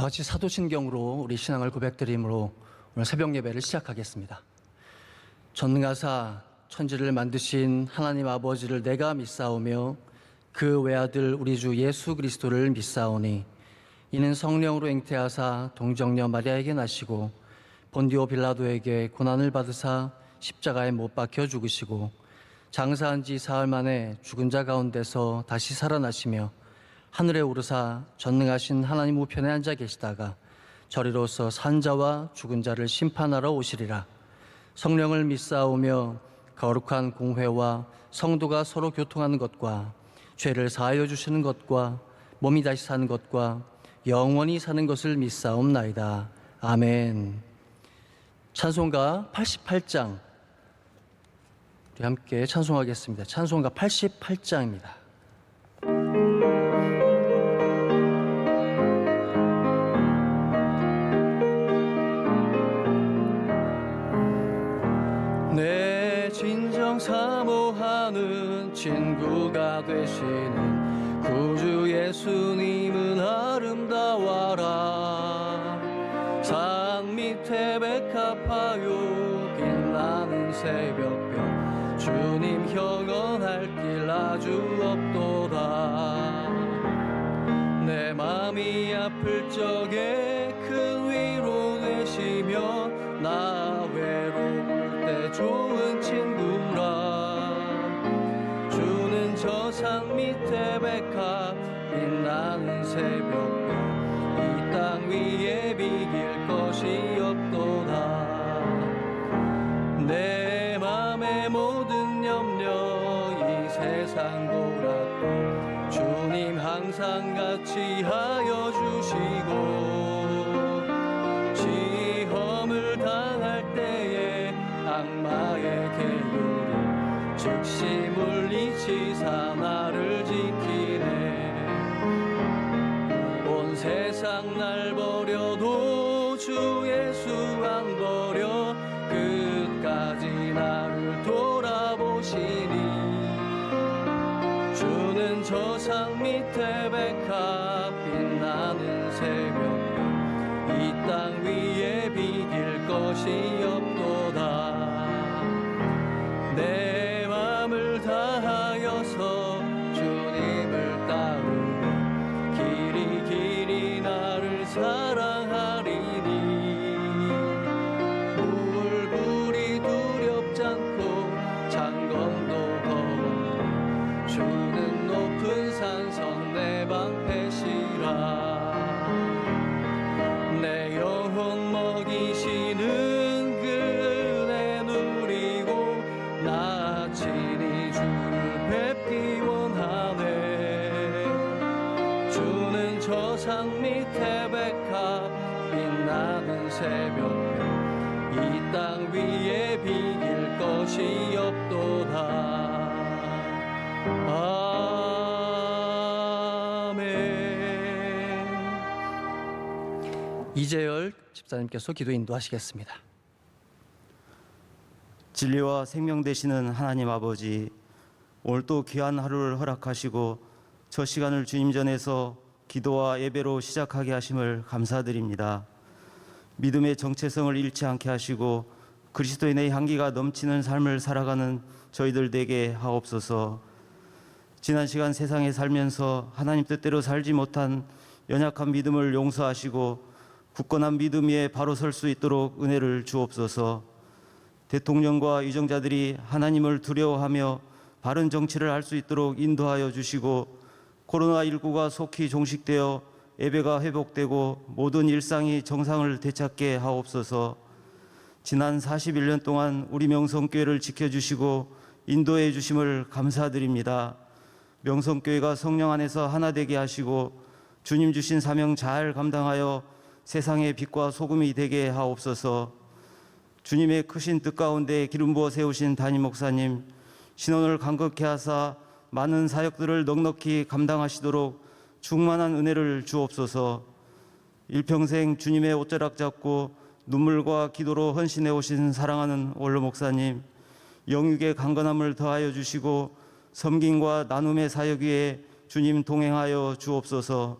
다 같이 사도신경으로 우리 신앙을 고백드림으로 오늘 새벽 예배를 시작하겠습니다. 전능하사 천지를 만드신 하나님 아버지를 내가 믿사오며 그 외아들 우리 주 예수 그리스도를 믿사오니 이는 성령으로 잉태하사 동정녀 마리아에게 나시고 본디오 빌라도에게 고난을 받으사 십자가에 못 박혀 죽으시고 장사한 지 사흘 만에 죽은 자 가운데서 다시 살아나시며 하늘에 오르사 전능하신 하나님 우편에 앉아 계시다가 저리로서 산 자와 죽은 자를 심판하러 오시리라. 성령을 믿사오며 거룩한 공회와 성도가 서로 교통하는 것과 죄를 사하여 주시는 것과 몸이 다시 사는 것과 영원히 사는 것을 믿사옵나이다. 아멘. 찬송가 88장 우리 함께 찬송하겠습니다. 찬송가 88장입니다. 내 진정 사모하는 친구가 되시는 구주 예수님은 아름다워라. 산 밑에 백합화요 빛나는 새벽별 주님 형언할 길 아주 없도다. 내 맘이 아플 적에 큰 위로 되시며 나 외로울 때 좋은 친구라. 주는 저 산 밑에 백합 빛나는 새벽별 이 땅 위에 비길 것이 없도다. 내 맘의 모든 염려 이 세상 보라도 주님 항상 같이 하여 주시고 시험을 당할 때에 악마의 계율이 즉시 물리치사 나를 지키네. 온 세상 날 버려도 주 예수 안 버려 끝까지 나를 돌아보시니. 주는 저 산 밑에 백합 빛나는 새벽별 이 땅 위에 비길 것이 없도다. 내 맘을 다하여서 주님을 따르며 길이 길이 나를 사랑하리니. 물불이 두렵지 않고 장검도 거울도 주는 높은 산성 내 방패시라. 내 영혼 먹이시는 그 은혜 누리고 나 친히 주를 뵙기 원하네. 주는 저 산 밑에 백합 빛나는 새벽별 이 땅 위에 비길 것이 없도다. 아멘. 이재열 집사님께서 기도 인도하시겠습니다. 진리와 생명 되시는 하나님 아버지, 오늘 또 귀한 하루를 허락하시고 저 시간을 주님 전에서 기도와 예배로 시작하게 하심을 감사드립니다. 믿음의 정체성을 잃지 않게 하시고 그리스도인의 향기가 넘치는 삶을 살아가는 저희들 되게 하옵소서. 지난 시간 세상에 살면서 하나님 뜻대로 살지 못한 연약한 믿음을 용서하시고 굳건한 믿음 위에 바로 설 수 있도록 은혜를 주옵소서. 대통령과 유정자들이 하나님을 두려워하며 바른 정치를 할 수 있도록 인도하여 주시고 코로나19가 속히 종식되어 예배가 회복되고 모든 일상이 정상을 되찾게 하옵소서. 지난 41년 동안 우리 명성교회를 지켜주시고 인도해 주심을 감사드립니다. 명성교회가 성령 안에서 하나 되게 하시고 주님 주신 사명 잘 감당하여 세상의 빛과 소금이 되게 하옵소서. 주님의 크신 뜻 가운데 기름 부어 세우신 담임 목사님, 신원을 간극케 하사 많은 사역들을 넉넉히 감당하시도록 충만한 은혜를 주옵소서. 일평생 주님의 옷자락 잡고 눈물과 기도로 헌신해 오신 사랑하는 원로 목사님, 영육의 강건함을 더하여 주시고 섬김과 나눔의 사역 위에 주님 동행하여 주옵소서.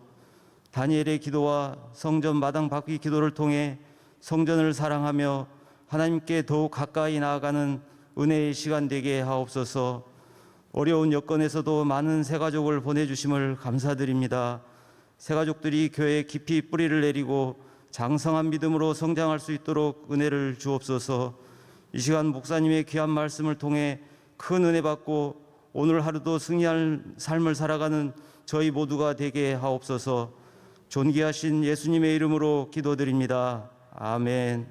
다니엘의 기도와 성전 마당 바퀴 기도를 통해 성전을 사랑하며 하나님께 더욱 가까이 나아가는 은혜의 시간 되게 하옵소서. 어려운 여건에서도 많은 새가족을 보내주심을 감사드립니다. 새가족들이 교회에 깊이 뿌리를 내리고 장성한 믿음으로 성장할 수 있도록 은혜를 주옵소서. 이 시간 목사님의 귀한 말씀을 통해 큰 은혜 받고 오늘 하루도 승리할 삶을 살아가는 저희 모두가 되게 하옵소서. 존귀하신 예수님의 이름으로 기도드립니다. 아멘.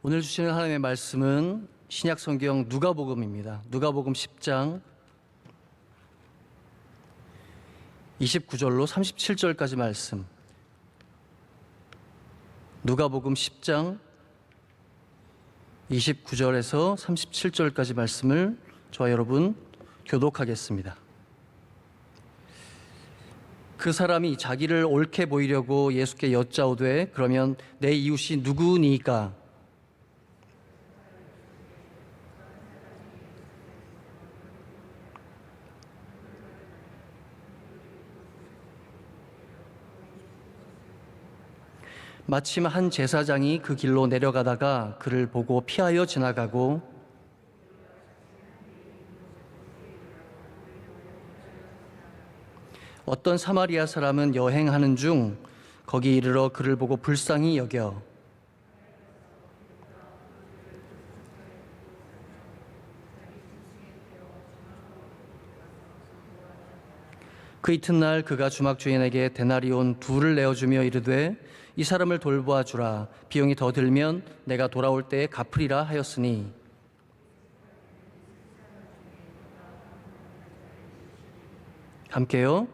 오늘 주시는 하나님의 말씀은 신약 성경 누가복음입니다. 누가복음 10장 29절로 37절까지 말씀. 누가복음 10장 29절에서 37절까지 말씀을 저와 여러분 교독하겠습니다. 그 사람이 자기를 옳게 보이려고 예수께 여짜오되 그러면 내 이웃이 누구니까? 마침 한 제사장이 그 길로 내려가다가 그를 보고 피하여 지나가고 어떤 사마리아 사람은 여행하는 중 거기 이르러 그를 보고 불쌍히 여겨 그 이튿날 그가 주막 주인에게 데나리온 둘을 내어주며 이르되 이 사람을 돌보아 주라. 비용이 더 들면 내가 돌아올 때에 갚으리라 하였으니 함께요.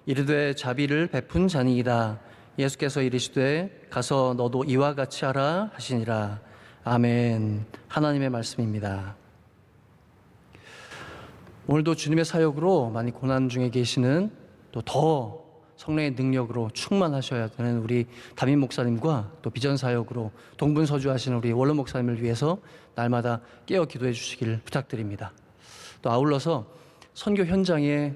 이르되 자비를 베푼 자니이다. 예수께서 이르시되 가서 너도 이와 같이 하라 하시니라. 아멘. 하나님의 말씀입니다. 오늘도 주님의 사역으로 많이 고난 중에 계시는 또 더 성령의 능력으로 충만하셔야 되는 우리 담임 목사님과 또 비전 사역으로 동분서주하시는 우리 원로 목사님을 위해서 날마다 깨어 기도해 주시길 부탁드립니다. 또 아울러서 선교 현장에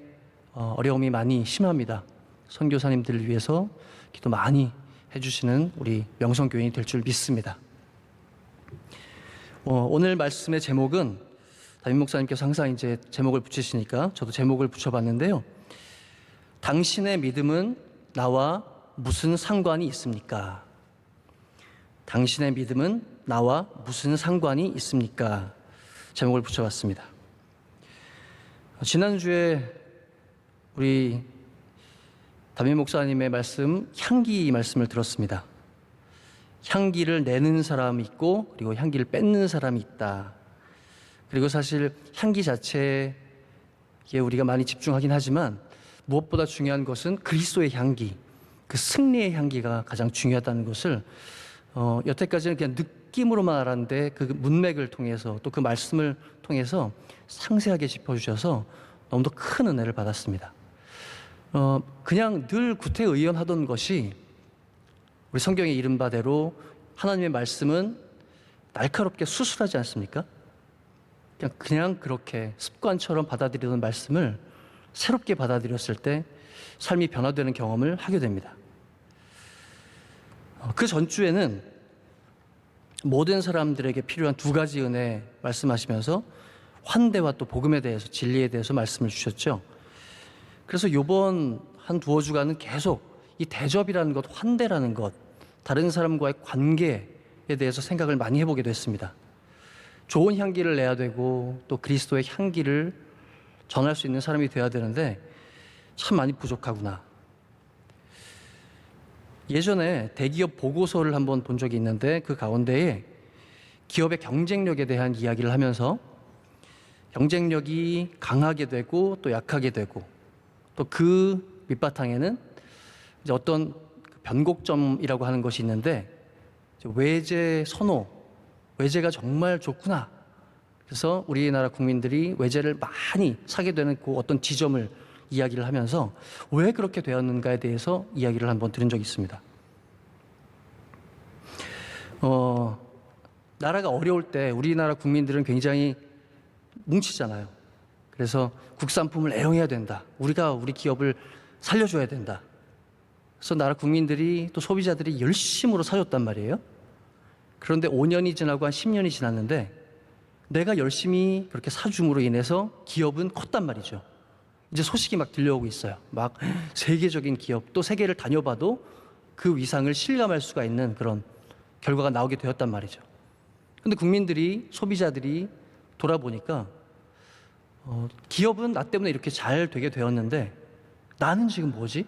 어려움이 많이 심합니다. 선교사님들을 위해서 기도 많이 해주시는 우리 명성교인이 될 줄 믿습니다. 오늘 말씀의 제목은 담임 목사님께서 항상 이제 제목을 붙이시니까 저도 제목을 붙여봤는데요. 당신의 믿음은 나와 무슨 상관이 있습니까? 당신의 믿음은 나와 무슨 상관이 있습니까? 제목을 붙여봤습니다. 지난주에 우리 담임 목사님의 말씀, 향기 말씀을 들었습니다. 향기를 내는 사람이 있고 그리고 향기를 뺏는 사람이 있다. 그리고 사실 향기 자체에 우리가 많이 집중하긴 하지만 무엇보다 중요한 것은 그리스도의 향기, 그 승리의 향기가 가장 중요하다는 것을 여태까지는 그냥 느낌으로만 알았는데 그 문맥을 통해서 또 그 말씀을 통해서 상세하게 짚어주셔서 너무도 큰 은혜를 받았습니다. 그냥 늘 구태의연하던 것이 우리 성경에 이른 바대로 하나님의 말씀은 날카롭게 수술하지 않습니까? 그냥 그렇게 습관처럼 받아들이던 말씀을 새롭게 받아들였을 때 삶이 변화되는 경험을 하게 됩니다. 그 전주에는 모든 사람들에게 필요한 두 가지 은혜 말씀하시면서 환대와 또 복음에 대해서, 진리에 대해서 말씀을 주셨죠. 그래서 이번 한 두어 주간은 계속 이 대접이라는 것, 환대라는 것, 다른 사람과의 관계에 대해서 생각을 많이 해보게 됐습니다. 좋은 향기를 내야 되고 또 그리스도의 향기를 전할 수 있는 사람이 되어야 되는데 참 많이 부족하구나. 예전에 대기업 보고서를 한번 본 적이 있는데 그 가운데에 기업의 경쟁력에 대한 이야기를 하면서 경쟁력이 강하게 되고 또 약하게 되고 또 그 밑바탕에는 이제 어떤 변곡점이라고 하는 것이 있는데 외제 선호, 외제가 정말 좋구나. 그래서 우리나라 국민들이 외제를 많이 사게 되는 그 어떤 지점을 이야기를 하면서 왜 그렇게 되었는가에 대해서 이야기를 한번 들은 적이 있습니다. 나라가 어려울 때 우리나라 국민들은 굉장히 뭉치잖아요. 그래서 국산품을 애용해야 된다. 우리가 우리 기업을 살려줘야 된다. 그래서 나라 국민들이 또 소비자들이 열심으로 사줬단 말이에요. 그런데 5년이 지나고 한 10년이 지났는데 내가 열심히 그렇게 사줌으로 인해서 기업은 컸단 말이죠. 이제 소식이 막 들려오고 있어요. 막 세계적인 기업, 또 세계를 다녀봐도 그 위상을 실감할 수가 있는 그런 결과가 나오게 되었단 말이죠. 근데 국민들이, 소비자들이 돌아보니까 기업은 나 때문에 이렇게 잘 되게 되었는데 나는 지금 뭐지?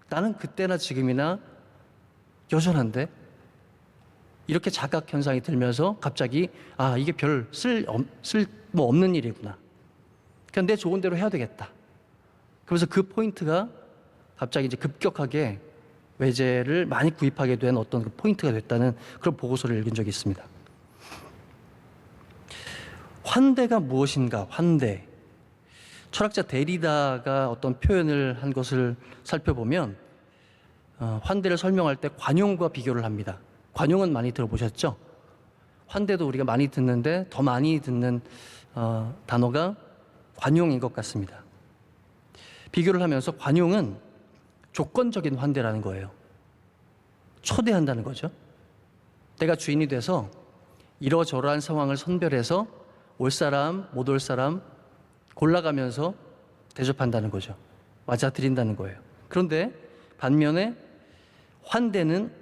나는 그때나 지금이나 여전한데? 이렇게 자각 현상이 들면서 갑자기 이게 별 쓸모 없는 일이구나. 그냥 내 좋은 대로 해야 되겠다. 그래서 그 포인트가 갑자기 이제 급격하게 외제를 많이 구입하게 된 어떤 그 포인트가 됐다는 그런 보고서를 읽은 적이 있습니다. 환대가 무엇인가? 환대. 철학자 데리다가 어떤 표현을 한 것을 살펴보면 환대를 설명할 때 관용과 비교를 합니다. 관용은 많이 들어보셨죠? 환대도 우리가 많이 듣는데 더 많이 듣는 단어가 관용인 것 같습니다. 비교를 하면서 관용은 조건적인 환대라는 거예요. 초대한다는 거죠. 내가 주인이 돼서 이러저러한 상황을 선별해서 올 사람, 못 올 사람 골라가면서 대접한다는 거죠. 맞아들인다는 거예요. 그런데 반면에 환대는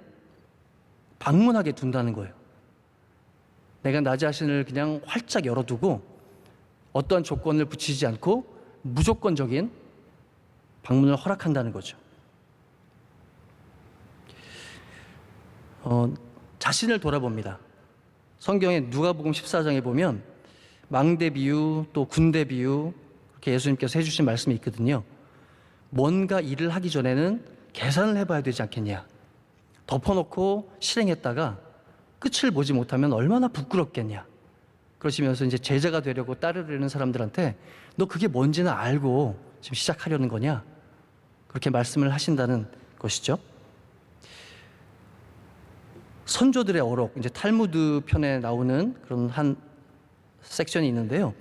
방문하게 둔다는 거예요. 내가 나 자신을 그냥 활짝 열어두고 어떠한 조건을 붙이지 않고 무조건적인 방문을 허락한다는 거죠. 자신을 돌아봅니다. 성경의 누가복음 14장에 보면 망대 비유 또 군대 비유 이렇게 예수님께서 해주신 말씀이 있거든요. 뭔가 일을 하기 전에는 계산을 해봐야 되지 않겠냐. 덮어놓고 실행했다가 끝을 보지 못하면 얼마나 부끄럽겠냐. 그러시면서 이제 제자가 되려고 따르려는 사람들한테 너 그게 뭔지는 알고 지금 시작하려는 거냐. 그렇게 말씀을 하신다는 것이죠. 선조들의 어록, 이제 탈무드 편에 나오는 그런 한 섹션이 있는데요.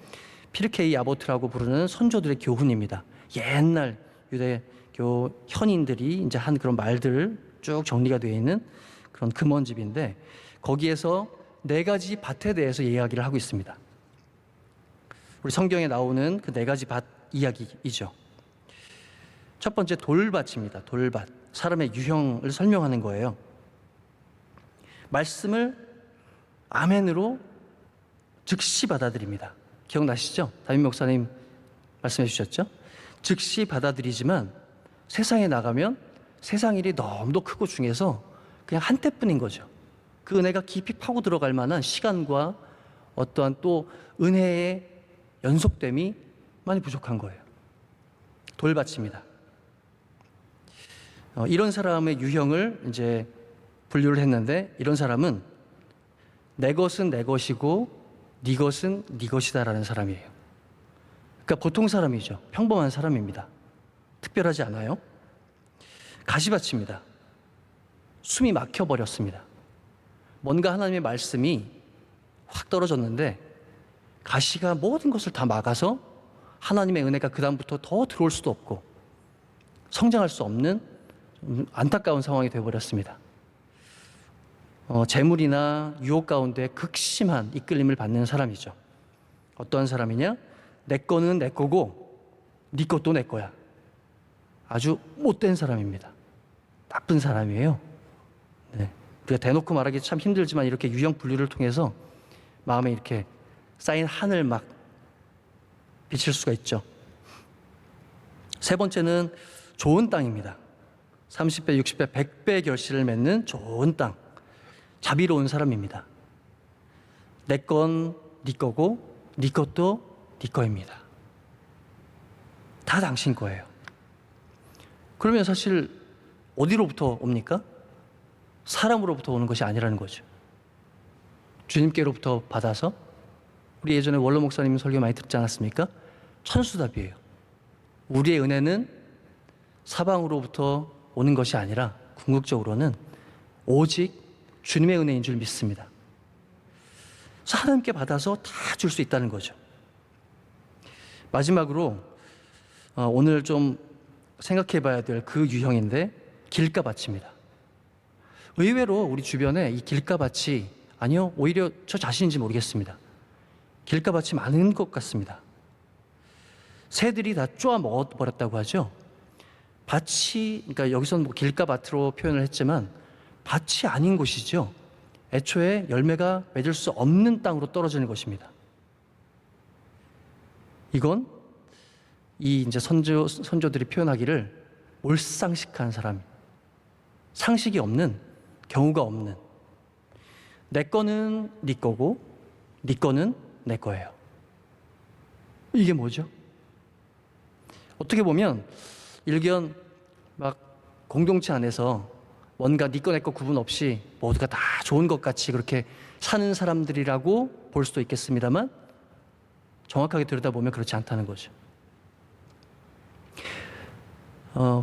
피르케이 아보트라고 부르는 선조들의 교훈입니다. 옛날 유대교 현인들이 이제 한 그런 말들 쭉 정리가 되어 있는 그런 금원집인데 거기에서 4가지 밭에 대해서 이야기를 하고 있습니다. 우리 성경에 나오는 그 4가지 밭 이야기이죠. 첫 번째 돌밭입니다. 돌밭. 사람의 유형을 설명하는 거예요. 말씀을 아멘으로 즉시 받아들입니다. 기억나시죠? 담임 목사님 말씀해 주셨죠? 즉시 받아들이지만 세상에 나가면 세상 일이 너무도 크고 중해서 그냥 한때뿐인 거죠. 그 은혜가 깊이 파고 들어갈 만한 시간과 어떠한 또 은혜의 연속됨이 많이 부족한 거예요. 돌밭입니다. 이런 사람의 유형을 이제 분류를 했는데 이런 사람은 내 것은 내 것이고 네 것은 네 것이다라는 사람이에요. 그러니까 보통 사람이죠. 평범한 사람입니다. 특별하지 않아요. 가시밭입니다. 숨이 막혀버렸습니다. 뭔가 하나님의 말씀이 확 떨어졌는데 가시가 모든 것을 다 막아서 하나님의 은혜가 그 다음부터 더 들어올 수도 없고 성장할 수 없는 안타까운 상황이 되어버렸습니다. 재물이나 유혹 가운데 극심한 이끌림을 받는 사람이죠. 어떠한 사람이냐? 내 거는 내 거고 네 것도 내 거야. 아주 못된 사람입니다. 나쁜 사람이에요. 네. 우리가 대놓고 말하기 참 힘들지만 이렇게 유형 분류를 통해서 마음에 이렇게 쌓인 한을 막 비칠 수가 있죠. 세 번째는 좋은 땅입니다. 30배, 60배, 100배 결실을 맺는 좋은 땅. 자비로운 사람입니다. 내 건 네 거고 네 것도 네 거입니다. 다 당신 거예요. 그러면 사실 어디로부터 옵니까? 사람으로부터 오는 것이 아니라는 거죠. 주님께로부터 받아서 우리 예전에 원로 목사님 설교 많이 듣지 않았습니까? 천수답이에요. 우리의 은혜는 사방으로부터 오는 것이 아니라 궁극적으로는 오직 주님의 은혜인 줄 믿습니다. 그래서 하나님께 받아서 다 줄 수 있다는 거죠. 마지막으로 오늘 좀 생각해 봐야 될 그 유형인데 길가밭입니다. 의외로 우리 주변에 이 길가밭이, 아니요, 오히려 저 자신인지 모르겠습니다, 길가밭이 많은 것 같습니다. 새들이 다 쪼아 먹어버렸다고 하죠. 밭이, 그러니까 여기서는 뭐 길가밭으로 표현을 했지만 밭이 아닌 곳이죠. 애초에 열매가 맺을 수 없는 땅으로 떨어지는 것입니다. 이건 이 이제 선조들이 표현하기를 몰상식한 사람, 상식이 없는, 경우가 없는, 내 거는 네 거고 네 거는 내 거예요. 이게 뭐죠? 어떻게 보면 일견 막 공동체 안에서 뭔가 네 거 내 거 구분 없이 모두가 다 좋은 것 같이 그렇게 사는 사람들이라고 볼 수도 있겠습니다만 정확하게 들여다보면 그렇지 않다는 거죠.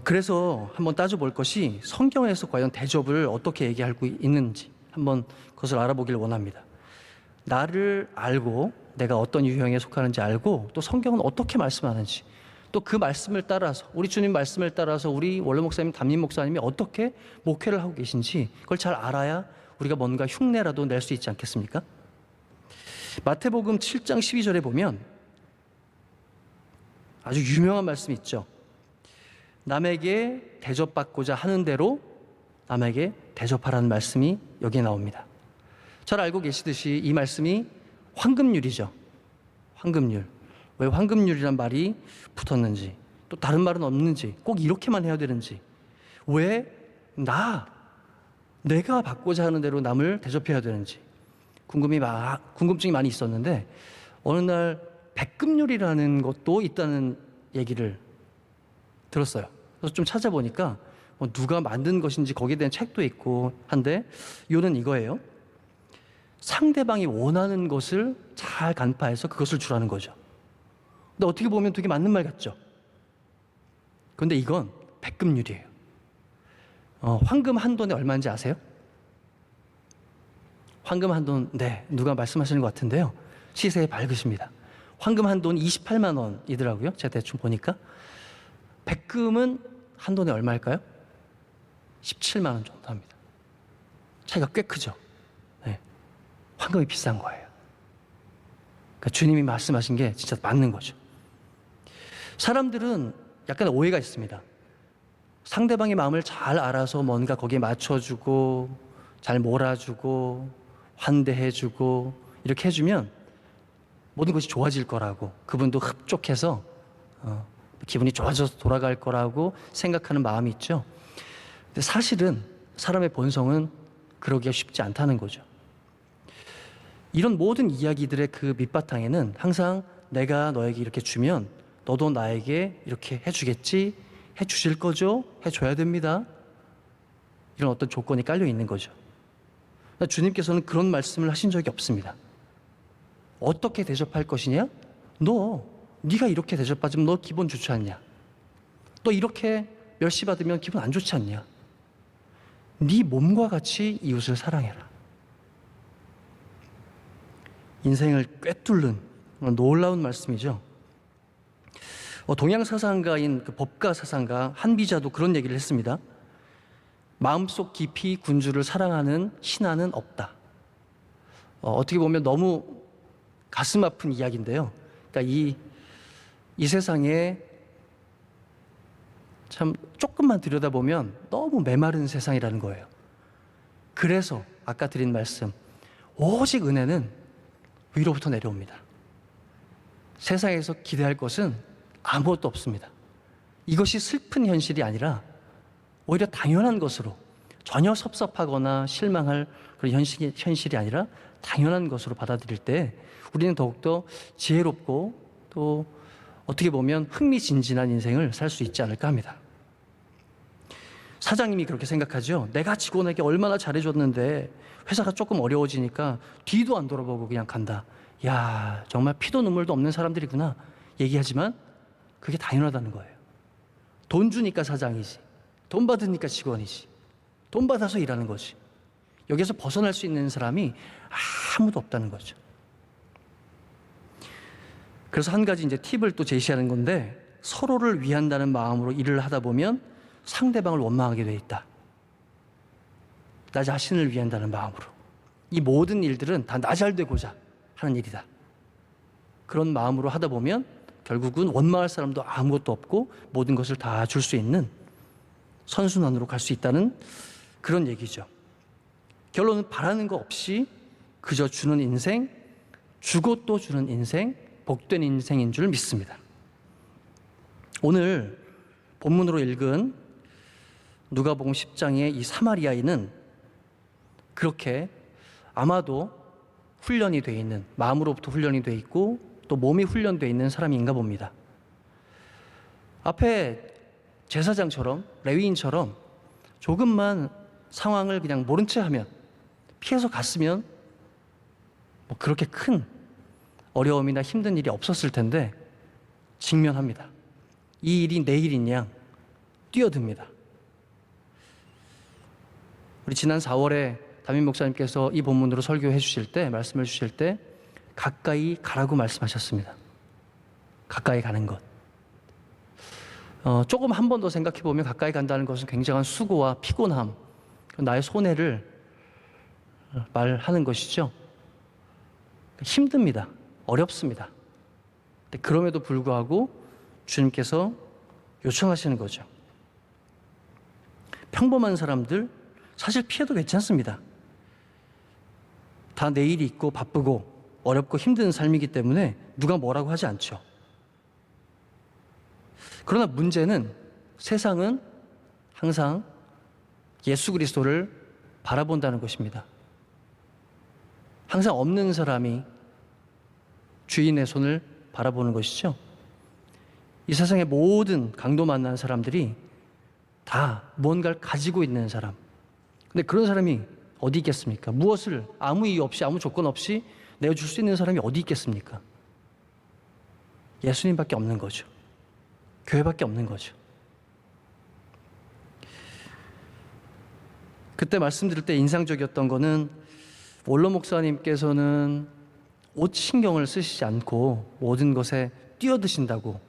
그래서 한번 따져볼 것이 성경에서 과연 대접을 어떻게 얘기하고 있는지 한번 그것을 알아보길 원합니다. 나를 알고 내가 어떤 유형에 속하는지 알고 또 성경은 어떻게 말씀하는지, 또 그 말씀을 따라서, 우리 주님 말씀을 따라서 우리 원로 목사님, 담임 목사님이 어떻게 목회를 하고 계신지 그걸 잘 알아야 우리가 뭔가 흉내라도 낼 수 있지 않겠습니까? 마태복음 7장 12절에 보면 아주 유명한 말씀이 있죠. 남에게 대접받고자 하는 대로 남에게 대접하라는 말씀이 여기에 나옵니다. 잘 알고 계시듯이 이 말씀이 황금률이죠. 황금률. 왜 황금률이란 말이 붙었는지, 또 다른 말은 없는지, 꼭 이렇게만 해야 되는지, 왜 내가 받고자 하는 대로 남을 대접해야 되는지 궁금증이 많이 있었는데 어느 날 백금률이라는 것도 있다는 얘기를 들었어요. 그래서 좀 찾아보니까 누가 만든 것인지 거기에 대한 책도 있고 한데, 이유는 이거예요. 상대방이 원하는 것을 잘 간파해서 그것을 주라는 거죠. 근데 어떻게 보면 되게 맞는 말 같죠? 그런데 이건 백금률이에요. 황금 한 돈에 얼마인지 아세요? 황금 한 돈, 네, 누가 말씀하시는 것 같은데요. 시세에 밝으십니다. 황금 한 돈 28만 원이더라고요. 제가 대충 보니까. 백금은 한 돈에 얼마일까요? 17만 원 정도 합니다. 차이가 꽤 크죠. 네. 황금이 비싼 거예요. 그러니까 주님이 말씀하신 게 진짜 맞는 거죠. 사람들은 약간 오해가 있습니다. 상대방의 마음을 잘 알아서 뭔가 거기에 맞춰주고 잘 몰아주고 환대해주고 이렇게 해주면 모든 것이 좋아질 거라고, 그분도 흡족해서 기분이 좋아져서 돌아갈 거라고 생각하는 마음이 있죠. 근데 사실은 사람의 본성은 그러기가 쉽지 않다는 거죠. 이런 모든 이야기들의 그 밑바탕에는 항상 내가 너에게 이렇게 주면 너도 나에게 이렇게 해주겠지, 해주실 거죠, 해줘야 됩니다, 이런 어떤 조건이 깔려 있는 거죠. 주님께서는 그런 말씀을 하신 적이 없습니다. 어떻게 대접할 것이냐? 네가 이렇게 대접받으면 너 기분 좋지 않냐? 너 이렇게 멸시받으면 기분 안 좋지 않냐? 네 몸과 같이 이웃을 사랑해라. 인생을 꿰뚫는 놀라운 말씀이죠. 동양 사상가인 그 법가 사상가 한비자도 그런 얘기를 했습니다. 마음속 깊이 군주를 사랑하는 신하는 없다. 어떻게 보면 너무 가슴 아픈 이야기인데요. 그러니까 이 세상에 참 조금만 들여다보면 너무 메마른 세상이라는 거예요. 그래서 아까 드린 말씀, 오직 은혜는 위로부터 내려옵니다. 세상에서 기대할 것은 아무것도 없습니다. 이것이 슬픈 현실이 아니라 오히려 당연한 것으로, 전혀 섭섭하거나 실망할 그런 현실이 아니라 당연한 것으로 받아들일 때 우리는 더욱더 지혜롭고 또 어떻게 보면 흥미진진한 인생을 살 수 있지 않을까 합니다. 사장님이 그렇게 생각하죠. 내가 직원에게 얼마나 잘해줬는데 회사가 조금 어려워지니까 뒤도 안 돌아보고 그냥 간다. 야, 정말 피도 눈물도 없는 사람들이구나 얘기하지만 그게 당연하다는 거예요. 돈 주니까 사장이지, 돈 받으니까 직원이지, 돈 받아서 일하는 거지. 여기서 벗어날 수 있는 사람이 아무도 없다는 거죠. 그래서 한 가지 이제 팁을 또 제시하는 건데, 서로를 위한다는 마음으로 일을 하다 보면 상대방을 원망하게 돼 있다. 나 자신을 위한다는 마음으로. 이 모든 일들은 다 나 잘 되고자 하는 일이다. 그런 마음으로 하다 보면 결국은 원망할 사람도 아무것도 없고 모든 것을 다 줄 수 있는 선순환으로 갈 수 있다는 그런 얘기죠. 결론은 바라는 거 없이 그저 주는 인생, 주고 또 주는 인생, 복된 인생인 줄 믿습니다. 오늘 본문으로 읽은 누가복음 10장의 이 사마리아인은 그렇게 아마도 훈련이 돼 있는, 마음으로부터 훈련이 돼 있고 또 몸이 훈련되어 있는 사람인가 봅니다. 앞에 제사장처럼, 레위인처럼 조금만 상황을 그냥 모른 채 하면, 피해서 갔으면 뭐 그렇게 큰 어려움이나 힘든 일이 없었을 텐데 직면합니다. 이 일이 내 일인 양 뛰어듭니다. 우리 지난 4월에 담임 목사님께서 이 본문으로 설교해 주실 때, 말씀해 주실 때 가까이 가라고 말씀하셨습니다. 가까이 가는 것. 조금 한 번 더 생각해 보면 가까이 간다는 것은 굉장한 수고와 피곤함, 나의 손해를 말하는 것이죠. 힘듭니다. 어렵습니다. 근데 그럼에도 불구하고 주님께서 요청하시는 거죠. 평범한 사람들 사실 피해도 괜찮습니다. 다 내일이 있고 바쁘고 어렵고 힘든 삶이기 때문에 누가 뭐라고 하지 않죠. 그러나 문제는 세상은 항상 예수 그리스도를 바라본다는 것입니다. 항상 없는 사람이 주인의 손을 바라보는 것이죠. 이 세상의 모든 강도 만난 사람들이 다 무언가를 가지고 있는 사람. 근데 그런 사람이 어디 있겠습니까? 무엇을 아무 이유 없이, 아무 조건 없이 내어줄 수 있는 사람이 어디 있겠습니까? 예수님밖에 없는 거죠. 교회밖에 없는 거죠. 그때 말씀드릴 때 인상적이었던 거는, 원로 목사님께서는 옷 신경을 쓰시지 않고 모든 것에 뛰어드신다고.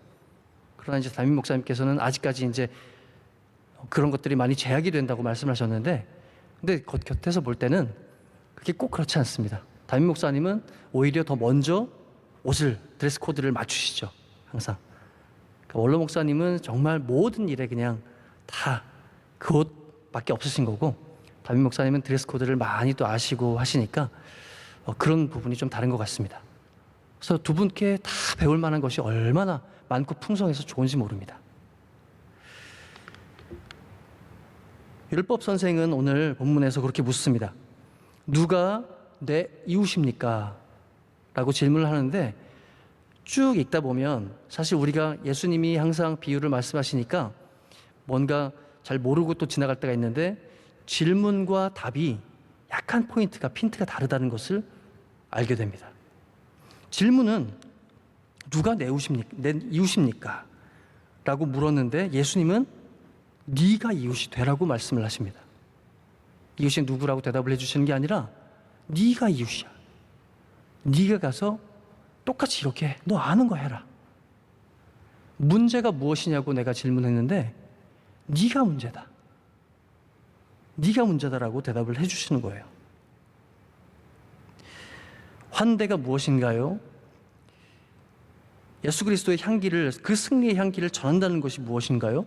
그러나 이제 담임 목사님께서는 아직까지 이제 그런 것들이 많이 제약이 된다고 말씀하셨는데, 근데 곁에서 볼 때는 그게 꼭 그렇지 않습니다. 담임 목사님은 오히려 더 먼저 옷을, 드레스 코드를 맞추시죠. 항상. 그러니까 원로 목사님은 정말 모든 일에 그냥 다 그 옷밖에 없으신 거고, 담임 목사님은 드레스 코드를 많이 또 아시고 하시니까 그런 부분이 좀 다른 것 같습니다. 그래서 두 분께 다 배울 만한 것이 얼마나 많고 풍성해서 좋은지 모릅니다. 율법 선생은 오늘 본문에서 그렇게 묻습니다. 누가 내 이웃입니까? 라고 질문을 하는데, 쭉 읽다 보면 사실 우리가 예수님이 항상 비유를 말씀하시니까 뭔가 잘 모르고 또 지나갈 때가 있는데, 질문과 답이 약간 포인트가, 핀트가 다르다는 것을 알게 됩니다. 질문은 누가 내 이웃입니까? 라고 물었는데, 예수님은 네가 이웃이 되라고 말씀을 하십니다. 이웃이 누구라고 대답을 해주시는 게 아니라 네가 이웃이야. 네가 가서 똑같이 이렇게 너 아는 거 해라. 문제가 무엇이냐고 내가 질문했는데 네가 문제다. 네가 문제다라고 대답을 해주시는 거예요. 환대가 무엇인가요? 예수 그리스도의 향기를, 그 승리의 향기를 전한다는 것이 무엇인가요?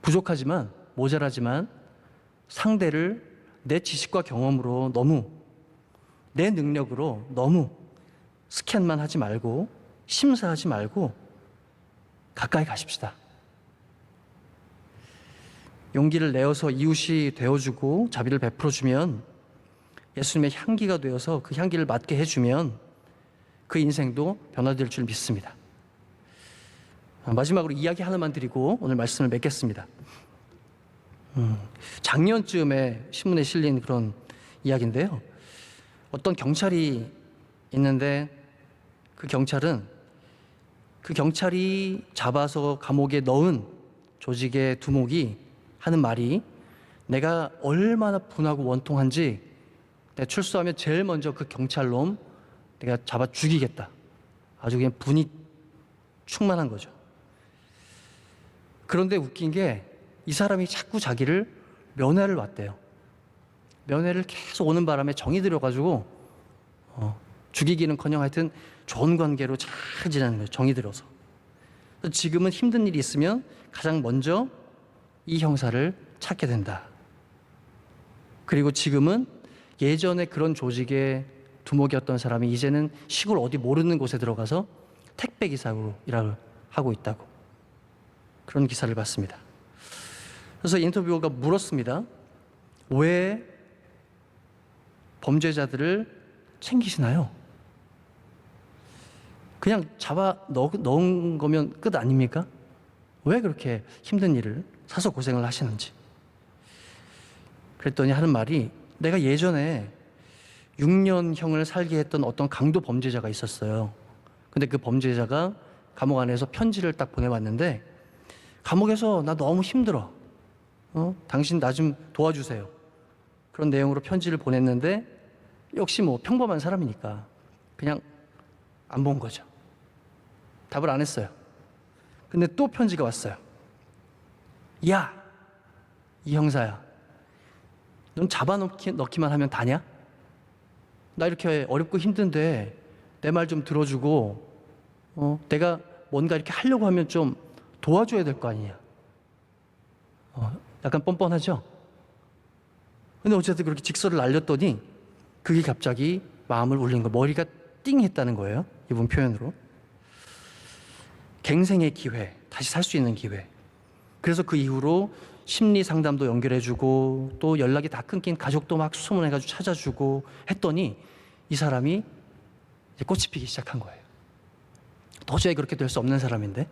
부족하지만, 모자라지만 상대를 내 지식과 경험으로 너무, 내 능력으로 너무 스캔만 하지 말고, 심사하지 말고 가까이 가십시다. 용기를 내어서 이웃이 되어주고 자비를 베풀어주면, 예수님의 향기가 되어서 그 향기를 맡게 해주면 그 인생도 변화될 줄 믿습니다. 마지막으로 이야기 하나만 드리고 오늘 말씀을 맺겠습니다. 작년쯤에 신문에 실린 그런 이야기인데요. 어떤 경찰이 있는데 그 경찰이 잡아서 감옥에 넣은 조직의 두목이 하는 말이, 내가 얼마나 분하고 원통한지 내가 출소하면 제일 먼저 그 경찰놈 내가 잡아 죽이겠다. 아주 그냥 분이 충만한 거죠. 그런데 웃긴 게 이 사람이 자꾸 자기를 면회를 왔대요. 면회를 계속 오는 바람에 정이 들어가지고 죽이기는커녕 하여튼 좋은 관계로 잘 지내는 거예요. 정이 들어서. 지금은 힘든 일이 있으면 가장 먼저 이 형사를 찾게 된다. 그리고 지금은 예전에 그런 조직의 두목이었던 사람이 이제는 시골 어디 모르는 곳에 들어가서 택배기사로 일을 하고 있다고. 그런 기사를 봤습니다. 그래서 인터뷰어가 물었습니다. 왜 범죄자들을 챙기시나요? 그냥 잡아 넣은 거면 끝 아닙니까? 왜 그렇게 힘든 일을 사서 고생을 하시는지. 그랬더니 하는 말이, 내가 예전에 6년형을 살게 했던 어떤 강도 범죄자가 있었어요. 근데 그 범죄자가 감옥 안에서 편지를 딱 보내왔는데, 감옥에서 나 너무 힘들어. 당신 나 좀 도와주세요. 그런 내용으로 편지를 보냈는데, 역시 뭐 평범한 사람이니까 그냥 안 본 거죠. 답을 안 했어요. 근데 또 편지가 왔어요. 야, 이 형사야, 넌 잡아넣기만 하면 다냐? 나 이렇게 어렵고 힘든데 내 말 좀 들어주고 내가 뭔가 이렇게 하려고 하면 좀 도와줘야 될 거 아니냐. 약간 뻔뻔하죠? 근데 어쨌든 그렇게 직설을 날렸더니 그게 갑자기 마음을 울린 거, 머리가 띵 했다는 거예요. 이분 표현으로. 갱생의 기회, 다시 살 수 있는 기회. 그래서 그 이후로 심리 상담도 연결해주고 또 연락이 다 끊긴 가족도 막 수소문해가지고 찾아주고 했더니 이 사람이 이제 꽃이 피기 시작한 거예요. 도저히 그렇게 될 수 없는 사람인데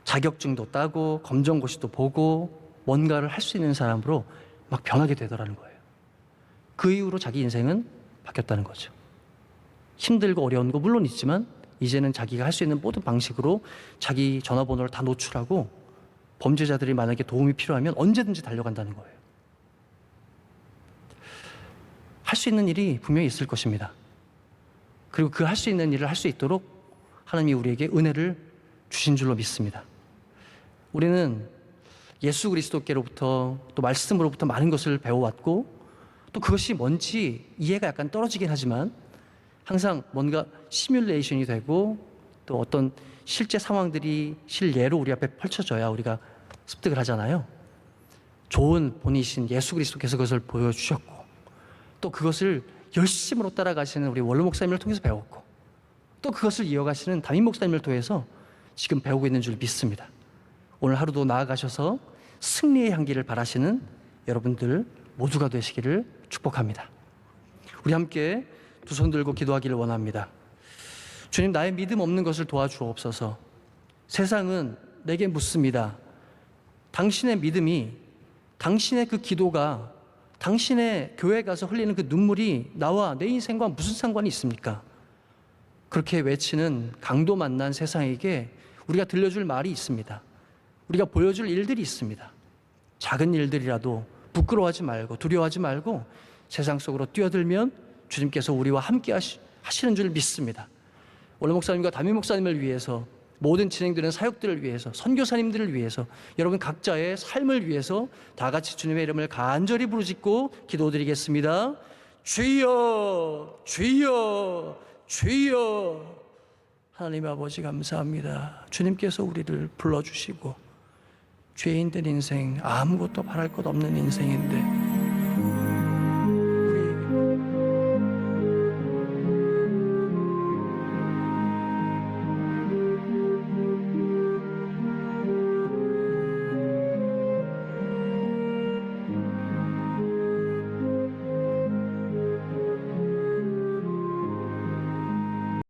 자격증도 따고 검정고시도 보고 뭔가를 할 수 있는 사람으로 막 변하게 되더라는 거예요. 그 이후로 자기 인생은 바뀌었다는 거죠. 힘들고 어려운 거 물론 있지만 이제는 자기가 할 수 있는 모든 방식으로 자기 전화번호를 다 노출하고 범죄자들이 만약에 도움이 필요하면 언제든지 달려간다는 거예요. 할 수 있는 일이 분명히 있을 것입니다. 그리고 그 할 수 있는 일을 할 수 있도록 하나님이 우리에게 은혜를 주신 줄로 믿습니다. 우리는 예수 그리스도께로부터 또 말씀으로부터 많은 것을 배워왔고 또 그것이 뭔지 이해가 약간 떨어지긴 하지만 항상 뭔가 시뮬레이션이 되고 또 어떤 실제 상황들이 실예로 우리 앞에 펼쳐져야 우리가 습득을 하잖아요. 좋은 본이신 예수 그리스도께서 그것을 보여주셨고 또 그것을 열심으로 따라가시는 우리 원로 목사님을 통해서 배웠고 또 그것을 이어가시는 담임 목사님을 통해서 지금 배우고 있는 줄 믿습니다. 오늘 하루도 나아가셔서 승리의 향기를 바라시는 여러분들 모두가 되시기를 축복합니다. 우리 함께 두 손 들고 기도하기를 원합니다. 주님, 나의 믿음 없는 것을 도와주옵소서. 세상은 내게 묻습니다. 당신의 믿음이, 당신의 그 기도가, 당신의 교회에 가서 흘리는 그 눈물이 나와 내 인생과 무슨 상관이 있습니까? 그렇게 외치는 강도 만난 세상에게 우리가 들려줄 말이 있습니다. 우리가 보여줄 일들이 있습니다. 작은 일들이라도 부끄러워하지 말고 두려워하지 말고 세상 속으로 뛰어들면 주님께서 우리와 함께 하시는 줄 믿습니다. 원로 목사님과 담임 목사님을 위해서, 모든 진행되는 사역들을 위해서, 선교사님들을 위해서, 여러분 각자의 삶을 위해서 다 같이 주님의 이름을 간절히 부르짖고 기도드리겠습니다. 주여, 주여, 주여. 하나님 아버지 감사합니다. 주님께서 우리를 불러주시고 죄인된 인생, 아무것도 바랄 것 없는 인생인데